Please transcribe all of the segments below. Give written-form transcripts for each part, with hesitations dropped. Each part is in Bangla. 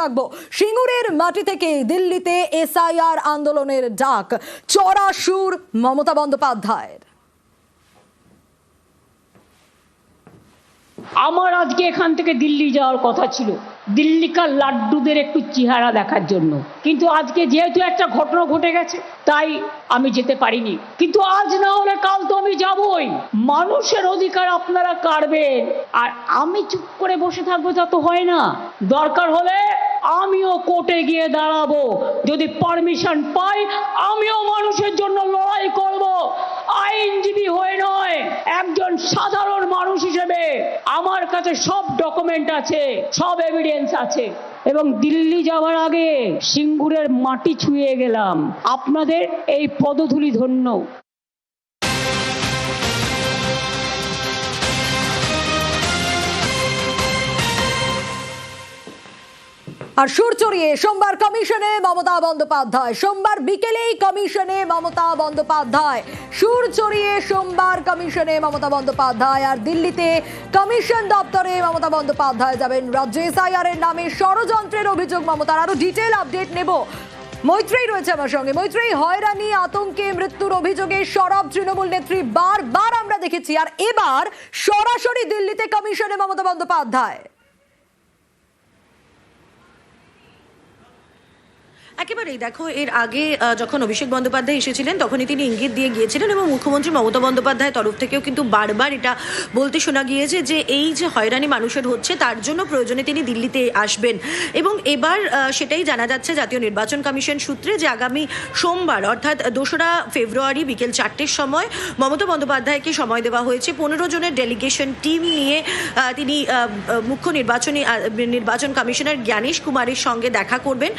রাখবো সিঙ্গুরের মাটি থেকে দিল্লিতে এসআইআর আন্দোলনের ডাক, চড়া সুর মমতা বন্দ্যোপাধ্যায়ের। আমার আজকে এখান থেকে দিল্লি যাওয়ার কথা ছিল, দিল্লিকার লাড্ডুদের একটু চেহারা দেখার জন্য, কিন্তু আজকে যেহেতু একটা ঘটনা ঘটে গেছে তাই আমি যেতে পারিনি। কিন্তু আজ না হলে কাল তো আমি যাবই। মানুষের অধিকার আপনারা কাড়বেন আর আমি চুপ করে বসে থাকবো, তা তো হয় না। দরকার হলে আমিও কোর্টে গিয়ে দাঁড়াবো, যদি পারমিশন পাই আমিও মানুষের জন্য লড়াই করব, আইনজীবী হয়ে নয়, একজন সাধারণ মানুষ হিসেবে। আমার কাছে সব ডকুমেন্ট আছে, সব এভিডেন্স আছে, এবং দিল্লি যাওয়ার আগে সিঙ্গুরের মাটি ছুঁয়ে গেলাম। আপনাদের এই পদধূলি ধন্য। আর সুর চড়িয়ে সোমবার কমিশনে মমতা বন্দ্যোপাধ্যায়, সোমবার বিকেলেই কমিশনে মমতা বন্দ্যোপাধ্যায়, সুর চড়িয়ে সোমবার কমিশনে মমতা বন্দ্যোপাধ্যায়। আর দিল্লিতে কমিশন দপ্তরে মমতা বন্দ্যোপাধ্যায় যাবেন। রাজ্যে এসআইআর এর নামে ষড়যন্ত্রের অভিযোগ মমতার। আরো ডিটেল আপডেট নেব, মৈত্রেয়ী রয়েছে আমার সঙ্গে। মৈত্রেয়ী, হয়রানি আতঙ্কে মৃত্যুর অভিযোগে সরব তৃণমূল নেত্রী বারবার আমরা দেখেছি, আর এবার সরাসরি দিল্লিতে কমিশনে মমতা বন্দ্যোপাধ্যায়। একেবারেই দেখো, এর আগে যখন অভিষেক বন্দ্যোপাধ্যায় এসেছিলেন তখনই তিনি ইঙ্গিত দিয়ে গিয়েছিলেন, এবং মুখ্যমন্ত্রী মমতা বন্দ্যোপাধ্যায়ের তরফ থেকেও কিন্তু বারবার এটা বলতে শোনা গিয়েছে যে এই যে হয়রানি মানুষের হচ্ছে তার জন্য প্রয়োজনে তিনি দিল্লিতে আসবেন। এবং এবার সেটাই জানা যাচ্ছে জাতীয় নির্বাচন কমিশন সূত্রে যে আগামী সোমবার অর্থাৎ 2রা ফেব্রুয়ারি বিকেল 4টের সময় মমতা বন্দ্যোপাধ্যায়কে সময় দেওয়া হয়েছে। 15 জনের ডেলিগেশন টিম নিয়ে তিনি মুখ্য নির্বাচন কমিশনার জ্ঞানেশ কুমারের সঙ্গে দেখা করবেন,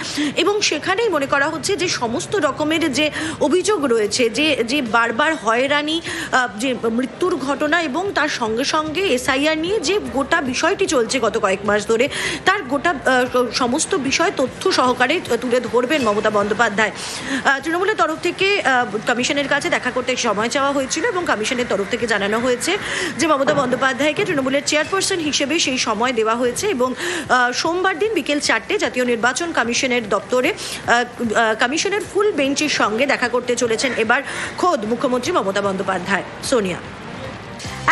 এবং সেখানেই মনে করা হচ্ছে যে সমস্ত রকমের যে অভিযোগ রয়েছে, যে বারবার হয়রানি, যে মৃত্যুর ঘটনা এবং তার সঙ্গে সঙ্গে এসআইআর নিয়ে যে গোটা বিষয়টি চলছে গত কয়েক মাস ধরে, তার গোটা সমস্ত বিষয় তথ্য সহকারে তুলে ধরবেন মমতা বন্দ্যোপাধ্যায়। তৃণমূলের তরফ থেকে কমিশনের কাছে দেখা করতে সময় চাওয়া হয়েছিল, এবং কমিশনের তরফ থেকে জানানো হয়েছে যে মমতা বন্দ্যোপাধ্যায়কে তৃণমূলের চেয়ারপারসন হিসেবে সেই সময় দেওয়া হয়েছে, এবং সোমবার দিন বিকেল 4টে জাতীয় নির্বাচন কমিশনের দপ্তরে কমিশনের ফুল বেঞ্চের সঙ্গে দেখা করতে চলেছেন এবার খোদ মুখ্যমন্ত্রী মমতা বন্দ্যোপাধ্যায়। সোনিয়া,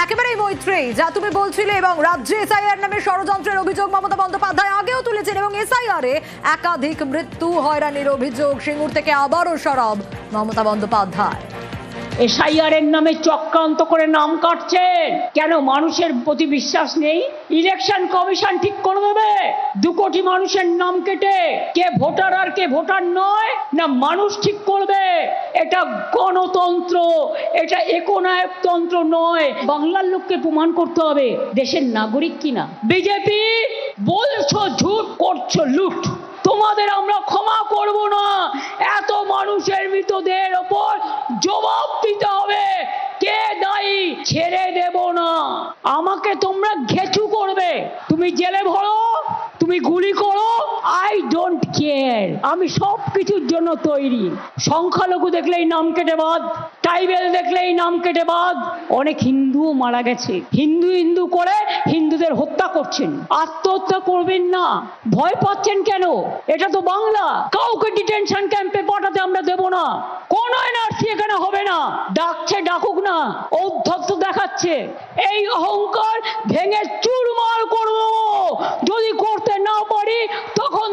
একেবারেই মৈত্রেয়ী, যা তুমি বলছিলে, এবং রাজ্যে এসআইআর নামে ষড়যন্ত্রের অভিযোগ মমতা বন্দ্যোপাধ্যায় আগেও তুলেছেন, এবং এসআইআরে একাধিক মৃত্যু হয়রানির অভিযোগ। সিঙ্গুর থেকে আবারও সরব মমতা বন্দ্যোপাধ্যায়। এসআইআর এর নামে চক্রান্ত করে নাম কাটছেন কেন? মানুষের প্রতি বিশ্বাস নেই? ইলেকশন কমিশন ঠিক করে দেবে 2 কোটি মানুষের নাম কেটে কে ভোটার আর কে ভোটার নয়, না মানুষ ঠিক করবে? এটা গণতন্ত্র, এটা একনায়কতন্ত্র নয়। বাংলার লোককে প্রমাণ করতে হবে দেশের নাগরিক কিনা। বিজেপি বলছো ঝুট, করছো লুট, তোমাদের আমরা ক্ষমা করব না। এত মানুষের মৃতদেহের ওপর জবাব দিতে হবে, কে দায়ী ছেড়ে দেব না। আমাকে তোমরা ঘেঁচু করবে, তুমি জেলে ভরো, তুমি গুলি করো, আই ডোন্ট কেয়ার। আমি সব কিছুর জন্য তৈরি। সংখ্যালঘু দেখলেই নাম কেটে বাদ, ট্রাইবেল দেখলেই নাম কেটে বাদ। অনেক হিন্দুও মারা গেছে, হিন্দু করে হিন্দুদের হত্যা করছেন। আত্মহত্যা করবেন না, ভয় পাচ্ছেন কেন? এটা তো বাংলা, কাউকে ডিটেনশন ক্যাম্পে পাঠাতে আমরা দেব না। কোন এনআরসি এখানে হবে না। ডাকছে ডাকুক না, ঔদ্ধত্য দেখাচ্ছে। এই অহংকার ভেঙে চুরমার করব। যদি করতে না পারি তখন